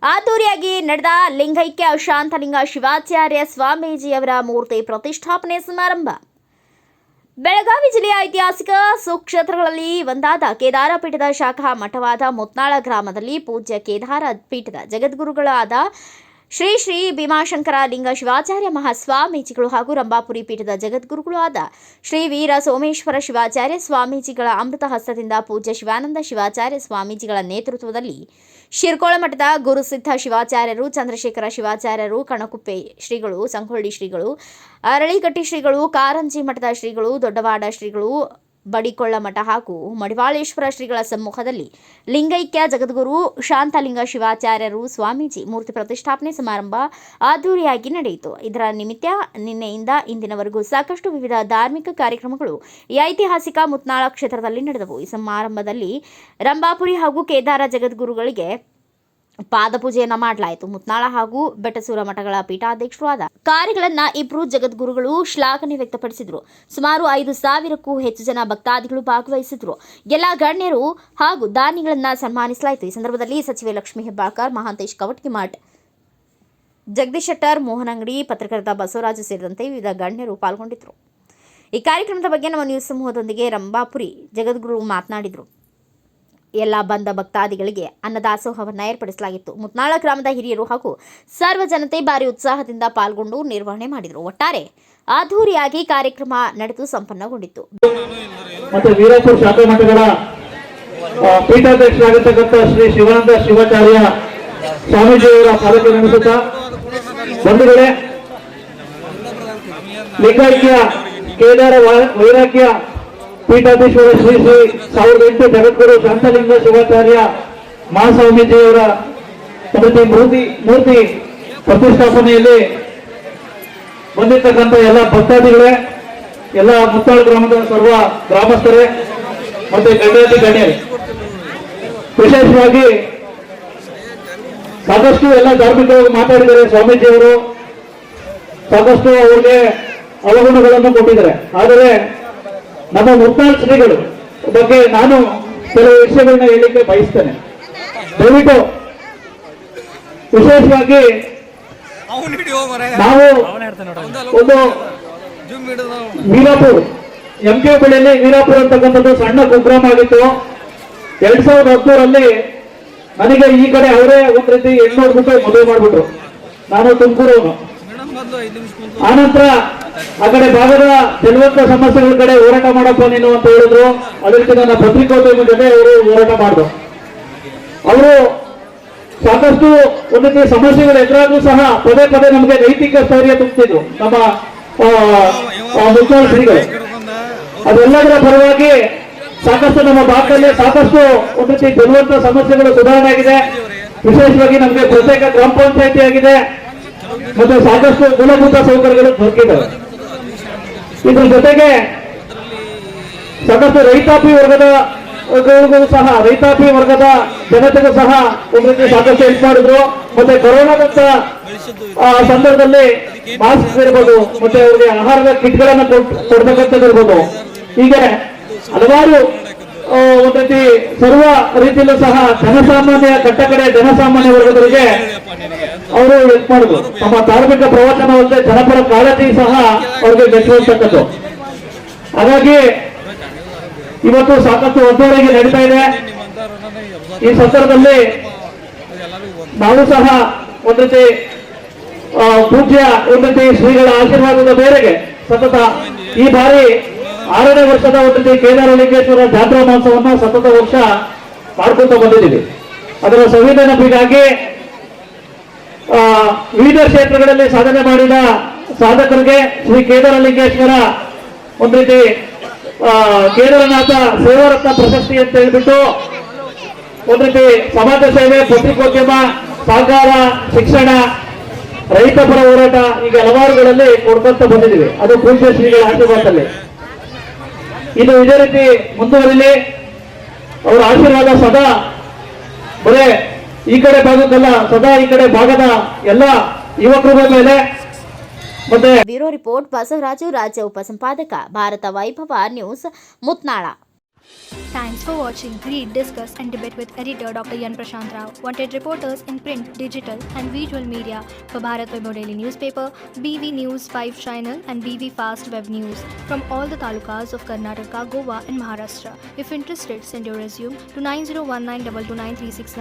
ಅದ್ದೂರಿಯಾಗಿ ನಡೆದ ಲಿಂಗೈಕ್ಯ ಶಾಂತಲಿಂಗ ಶಿವಾಚಾರ್ಯ ಸ್ವಾಮೀಜಿಯವರ ಮೂರ್ತಿ ಪ್ರತಿಷ್ಠಾಪನೆ ಸಮಾರಂಭ. ಬೆಳಗಾವಿ ಜಿಲ್ಲೆಯ ಐತಿಹಾಸಿಕ ಸುಕ್ಷೇತ್ರಗಳಲ್ಲಿ ಒಂದಾದ ಕೇದಾರ ಪೀಠದ ಶಾಖಾ ಮಠವಾದ ಮುತ್ನಾಳ ಗ್ರಾಮದಲ್ಲಿ ಪೂಜ್ಯ ಕೇದಾರ ಪೀಠದ ಜಗದ್ಗುರುಗಳಾದ ಶ್ರೀ ಶ್ರೀ ಭೀಮಾಶಂಕರ ಲಿಂಗ ಶಿವಾಚಾರ್ಯ ಮಹಾಸ್ವಾಮೀಜಿಗಳು ಹಾಗೂ ರಂಭಾಪುರಿ ಪೀಠದ ಜಗದ್ಗುರುಗಳು ಆದ ಶ್ರೀ ವೀರ ಸೋಮೇಶ್ವರ ಶಿವಾಚಾರ್ಯ ಸ್ವಾಮೀಜಿಗಳ ಅಮೃತ ಹಸ್ತದಿಂದ ಪೂಜ್ಯ ಶಿವಾನಂದ ಶಿವಾಚಾರ್ಯ ಸ್ವಾಮೀಜಿಗಳ ನೇತೃತ್ವದಲ್ಲಿ ಶಿರ್ಕೋಳ ಮಠದ ಗುರುಸಿದ್ಧ ಶಿವಾಚಾರ್ಯರು, ಚಂದ್ರಶೇಖರ ಶಿವಾಚಾರ್ಯರು, ಕಣಕುಪ್ಪೆ ಶ್ರೀಗಳು, ಸಂಗೊಳ್ಳಿ ಶ್ರೀಗಳು, ಅರಳಿಕಟ್ಟಿ ಶ್ರೀಗಳು, ಕಾರಂಜಿ ಮಠದ ಶ್ರೀಗಳು, ದೊಡ್ಡವಾಡ ಶ್ರೀಗಳು, ಬಡಿಕೊಳ್ಳ ಮಠ ಹಾಗೂ ಮಡಿವಾಳೇಶ್ವರ ಶ್ರೀಗಳ ಸಮ್ಮುಖದಲ್ಲಿ ಲಿಂಗೈಕ್ಯ ಜಗದ್ಗುರು ಶಾಂತಲಿಂಗ ಶಿವಾಚಾರ್ಯರು ಸ್ವಾಮೀಜಿ ಮೂರ್ತಿ ಪ್ರತಿಷ್ಠಾಪನೆ ಸಮಾರಂಭ ಅದ್ದೂರಿಯಾಗಿ ನಡೆಯಿತು. ಇದರ ನಿಮಿತ್ತ ನಿನ್ನೆಯಿಂದ ಇಂದಿನವರೆಗೂ ಸಾಕಷ್ಟು ವಿವಿಧ ಧಾರ್ಮಿಕ ಕಾರ್ಯಕ್ರಮಗಳು ಈ ಐತಿಹಾಸಿಕ ಮುತ್ನಾಳ ಕ್ಷೇತ್ರದಲ್ಲಿ ನಡೆದವು. ಈ ಸಮಾರಂಭದಲ್ಲಿ ರಂಭಾಪುರಿ ಹಾಗೂ ಕೇದಾರ ಜಗದ್ಗುರುಗಳಿಗೆ ಪಾದಪೂಜೆಯನ್ನ ಮಾಡಲಾಯಿತು. ಮುತ್ನಾಳ ಹಾಗೂ ಬೆಟಸೂರ ಮಠಗಳ ಪೀಠಾಧ್ಯಕ್ಷರು ಆದ ಕಾರ್ಯಗಳನ್ನ ಇಬ್ಬರು ಜಗದ್ಗುರುಗಳು ಶ್ಲಾಘನೆ ವ್ಯಕ್ತಪಡಿಸಿದ್ರು. ಸುಮಾರು 5,000ಕ್ಕೂ ಹೆಚ್ಚು ಜನ ಭಕ್ತಾದಿಗಳು ಭಾಗವಹಿಸಿದ್ರು. ಎಲ್ಲ ಗಣ್ಯರು ಹಾಗೂ ದಾನಿಗಳನ್ನ ಸನ್ಮಾನಿಸಲಾಯಿತು. ಈ ಸಂದರ್ಭದಲ್ಲಿ ಸಚಿವೆ ಲಕ್ಷ್ಮೀ ಹೆಬ್ಬಾಳ್ಕರ್, ಮಹಾಂತೇಶ್ ಕವಟ್ಕಿಮಠ್, ಜಗದೀಶ್ ಶೆಟ್ಟರ್, ಮೋಹನ್ ಅಂಗಡಿ, ಪತ್ರಕರ್ತ ಬಸವರಾಜು ಸೇರಿದಂತೆ ವಿವಿಧ ಗಣ್ಯರು ಪಾಲ್ಗೊಂಡಿದ್ದರು. ಈ ಕಾರ್ಯಕ್ರಮದ ಬಗ್ಗೆ ನಮ್ಮ ನ್ಯೂಸ್ ಸಮೂಹದೊಂದಿಗೆ ರಂಭಾಪುರಿ ಜಗದ್ಗುರು ಮಾತನಾಡಿದರು. ಎಲ್ಲ ಬಂದ ಭಕ್ತಾದಿಗಳಿಗೆ ಅನ್ನದಾಸೋಹವನ್ನು ಏರ್ಪಡಿಸಲಾಗಿತ್ತು. ಮುತ್ನಾಳ ಗ್ರಾಮದ ಹಿರಿಯರು ಹಾಗೂ ಸರ್ವ ಜನತೆ ಭಾರಿ ಉತ್ಸಾಹದಿಂದ ಪಾಲ್ಗೊಂಡು ನಿರ್ವಹಣೆ ಮಾಡಿದರು. ಒಟ್ಟಾರೆ ಅದ್ದೂರಿಯಾಗಿ ಕಾರ್ಯಕ್ರಮ ನಡೆದು ಸಂಪನ್ನಗೊಂಡಿತ್ತು. ಮತ್ತು ವೀರಪುರ ಶಾಖಾ ಮಠಗಳ ಪೀಠಾಧ್ಯಕ್ಷರಾಗಿರ್ತಕ್ಕಂಥ ಶ್ರೀ ಶಿವಾನಂದ ಶಿವಾಚಾರ್ಯ ಸ್ವಾಮೀಜಿಯವರ ಪಾದಕ್ಕೆ ನಡೆಸುತ್ತಾ ಬಂಧುಗಳೇ, ಲಿಂಗೈಕ್ಯ ಕೇದಾರ ವೈರಾಗ್ಯ ಪೀಠಾಧೀಶ್ವರ ಶ್ರೀ ಶ್ರೀ 1008 ಜಗದ್ಗುರು ಶಾಂತಲಿಂಗ ಶಿವಾಚಾರ್ಯ ಮಹಾಸ್ವಾಮೀಜಿಯವರ ಮೂರ್ತಿ ಪ್ರತಿಷ್ಠಾಪನೆಯಲ್ಲಿ ಬಂದಿರತಕ್ಕಂಥ ಎಲ್ಲ ಭಕ್ತಾದಿಗಳೇ, ಎಲ್ಲ ಮುತ್ತಾಳ ಗ್ರಾಮದ ಸರ್ವ ಗ್ರಾಮಸ್ಥರೇ ಮತ್ತೆ ಗಣ್ಯರೇ, ವಿಶೇಷವಾಗಿ ಸಾಕಷ್ಟು ಎಲ್ಲ ಧಾರ್ಮಿಕವಾಗಿ ಮಾತಾಡಿದ್ದಾರೆ. ಸ್ವಾಮೀಜಿಯವರು ಸಾಕಷ್ಟು ಅವರಿಗೆ ಅವಗುಣಗಳನ್ನು ಕೊಟ್ಟಿದ್ದಾರೆ. ಆದರೆ ನಮ್ಮ ಮುತ್ನಾಳ ಶ್ರೀಗಳು ಬಗ್ಗೆ ನಾನು ಕೆಲವು ವಿಷಯಗಳನ್ನ ಹೇಳಲಿಕ್ಕೆ ಬಯಸ್ತೇನೆ. ದಯವಿಟ್ಟು ವಿಶೇಷವಾಗಿ ನಾವು ಒಂದು ವೀರಾಪುರ MK ಬಳಿಯಲ್ಲಿ ವೀರಾಪುರ ಅಂತಕ್ಕಂಥದ್ದು ಸಣ್ಣ ಕುಗ್ರಾಮ ಆಗಿತ್ತು. 2010ರಲ್ಲಿ ನನಗೆ ಈ ಕಡೆ ಅವರೇ ಒಂದ್ ರೀತಿ 800 ರೂಪಾಯಿ ಮದುವೆ ಮಾಡ್ಬಿಟ್ರು. ನಾನು ತುಮಕೂರವನು. ಆನಂತರ ಆ ಕಡೆ ಭಾಗದ ಜಲವಂತ ಸಮಸ್ಯೆಗಳ ಕಡೆ ಹೋರಾಟ ಮಾಡಪ್ಪ ನೀನು ಅಂತ ಹೇಳಿದ್ರು. ಅದೇ ರೀತಿ ನನ್ನ ಪತ್ರಿಕೋದ್ಯಮ ಜೊತೆ ಅವರು ಹೋರಾಟ ಮಾಡಿದ್ರು. ಅವರು ಸಾಕಷ್ಟು ಒಂದು ರೀತಿ ಸಮಸ್ಯೆಗಳು ಎದುರಾದ್ರೂ ಸಹ ಪದೇ ಪದೇ ನಮಗೆ ನೈತಿಕ ಸ್ಥೈರ್ಯ ತುಂಬಿದ್ರು ನಮ್ಮ ಮುತ್ನಾಳ ಶ್ರೀಗಳು. ಅದೆಲ್ಲದರ ಪರವಾಗಿ ಸಾಕಷ್ಟು ನಮ್ಮ ಭಾಗದಲ್ಲಿ ಸಾಕಷ್ಟು ಒಂದು ರೀತಿ ಜಲವಂತ ಸಮಸ್ಯೆಗಳು ಸುಧಾರಣೆ ಆಗಿದೆ. ವಿಶೇಷವಾಗಿ ನಮಗೆ ಪ್ರತ್ಯೇಕ ಗ್ರಾಮ ಪಂಚಾಯಿತಿ ಆಗಿದೆ ಮತ್ತು ಸಾಕಷ್ಟು ಮೂಲಭೂತ ಸೌಕರ್ಯಗಳು ದೊರಕಿದ್ದಾವೆ. ಇದ್ರ ಜೊತೆಗೆ ಸಾಕಷ್ಟು ರೈತಾಪಿ ವರ್ಗದ ಜನತೆಗೂ ಸಹ ಒಂದು ರೀತಿ ಸಾಕಷ್ಟು ಹೆಲ್ಪ್ ಮಾಡಿದ್ರು. ಮತ್ತೆ ಕೊರೋನಾದಂತ ಸಂದರ್ಭದಲ್ಲಿ ಮಾಸ್ಕ್ ಇರ್ಬೋದು, ಮತ್ತೆ ಅವರಿಗೆ ಆಹಾರದ ಕಿಟ್ಗಳನ್ನು ಕೊಡ್ತಕ್ಕಂಥದ್ದಿರ್ಬೋದು, ಹೀಗೆ ಹಲವಾರು ಒಂದು ರೀತಿ ಸರ್ವ ರೀತಿಯಲ್ಲೂ ಸಹ ಜನಸಾಮಾನ್ಯ ಕಟ್ಟಕಡೆ ಜನಸಾಮಾನ್ಯ ವರ್ಗದವರಿಗೆ ಅವರು ಹೆಲ್ಪ್ ಮಾಡಿದ್ರು. ತಮ್ಮ ಧಾರ್ಮಿಕ ಪ್ರವಚನವಲ್ಲದೆ ಜನಪರ ಕಾಳಜಿ ಸಹ ಅವ್ರಿಗೆ ಮೆಚ್ಚುವಂತಕ್ಕದ್ದು. ಹಾಗಾಗಿ ಇವತ್ತು ಸಾಕಷ್ಟು ಒತ್ತಡವಾಗಿ ನಡೀತಾ ಇದೆ. ಈ ಸಂದರ್ಭದಲ್ಲಿ ನಾವು ಸಹ ಒಂದು ರೀತಿ ಪೂಜ್ಯ ಒಂದು ರೀತಿ ಶ್ರೀಗಳ ಆಶೀರ್ವಾದದ ಮೇರೆಗೆ ಸತತ ಈ ಬಾರಿ 6ನೇ ವರ್ಷದ ಒಂದು ರೀತಿ ಕೇದಾರಲಿಂಗೇಶ್ವರ ಜಾತ್ರಾ ಮಹೋತ್ಸವವನ್ನು ಸತತ ವರ್ಷ ಮಾಡ್ಕೊಂತ ಬಂದಿದ್ದೀವಿ. ಅದರ ಸಂವಿಧಾನಕ್ಕಾಗಿ ವಿವಿಧ ಕ್ಷೇತ್ರಗಳಲ್ಲಿ ಸಾಧನೆ ಮಾಡಿದ ಸಾಧಕರಿಗೆ ಶ್ರೀ ಕೇದಾರಲಿಂಗೇಶ್ವರ ಒಂದು ರೀತಿ ಕೇದಾರನಾಥ ಸೇವಾರತ್ನ ಪ್ರಶಸ್ತಿ ಅಂತ ಹೇಳ್ಬಿಟ್ಟು ಒಂದು ರೀತಿ ಸಮಾಜ ಸೇವೆ, ಪತ್ರಿಕೋದ್ಯಮ, ಸಹಕಾರ, ಶಿಕ್ಷಣ, ರೈತ ಪರ ಹೋರಾಟ ಹೀಗೆ ಹಲವಾರುಗಳಲ್ಲಿ ಕೊಡ್ಕೊಂತ ಬಂದಿದ್ದೀವಿ. ಅದು ಪೂಜ್ಯ ಶ್ರೀಗಳ ಆಶೀರ್ವಾದದಲ್ಲಿ ಇದು ಇದೇ ರೀತಿ ಮುಂದುವರಿಲಿ. ಅವರ ಆಶೀರ್ವಾದ ಸದಾ ಬರೇ ಈ ಕಡೆ ಭಾಗಕ್ಕಲ್ಲ, ಸದಾ ಈ ಕಡೆ ಭಾಗದ ಎಲ್ಲ ಯುವಕರ ಮೇಲೆ. ಮತ್ತೆ ಬ್ಯೂರೋ ರಿಪೋರ್ಟ್ ಬಸವರಾಜು, ರಾಜ್ಯ ಉಪಸಂಪಾದಕ, ಭಾರತ ವೈಭವ news, ಮುತ್ನಾಳ. Thanks for watching. Read, discuss, and debate with editor Dr. Yan Prashant Rao. Wanted reporters in print, digital, and visual media for Bharat Vaibhav Daily Newspaper, BV News 5 Channel, and BV Fast Web News from all the talukas of Karnataka, Goa, and Maharashtra. If interested, send your resume to 9019229369.